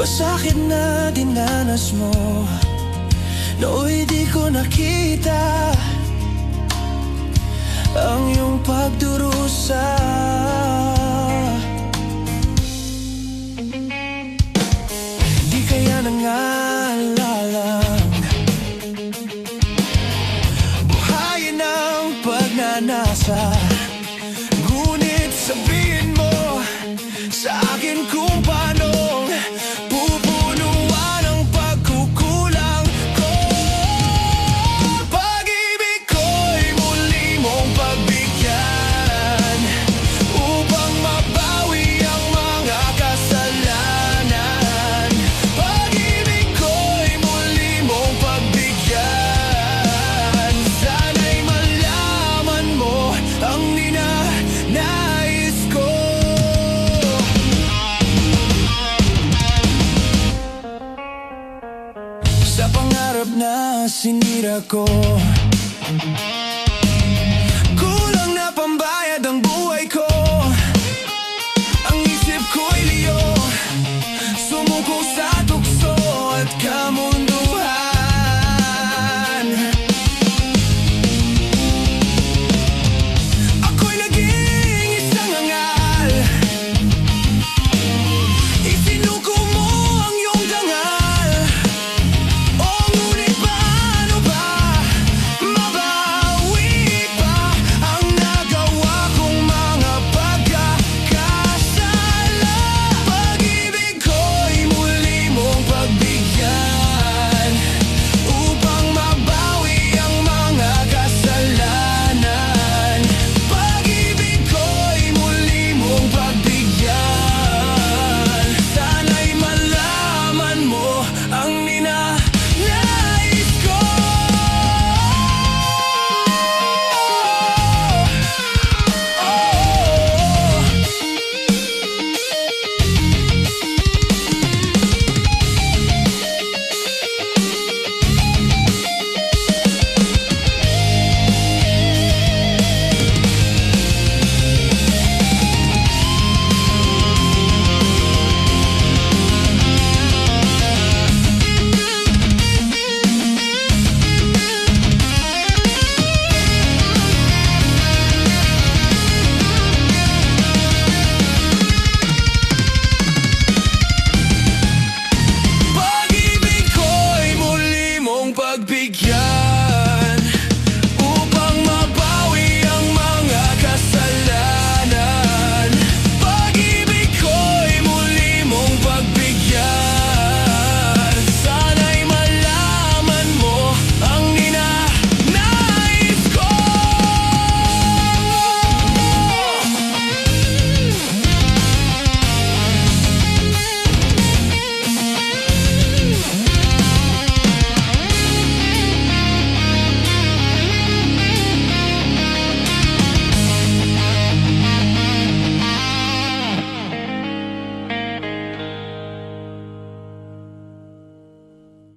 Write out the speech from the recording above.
sakit na dinanas mo, nooy di ko nakita ang iyong pagdurusa. Di kaya nangaalalang buhayin ang pagnanasa, ngunit sabihin mo sa akin kung paano pupunuan ang pagkukulang ko. Pag-ibig ko'y muli mong pagbigyan upang mabawi ang mga kasalanan. Pag-ibig ko'y muli mong pagbigyan, sana'y malaman mo ang ninanais ko. Sa pangarap na sinira ko,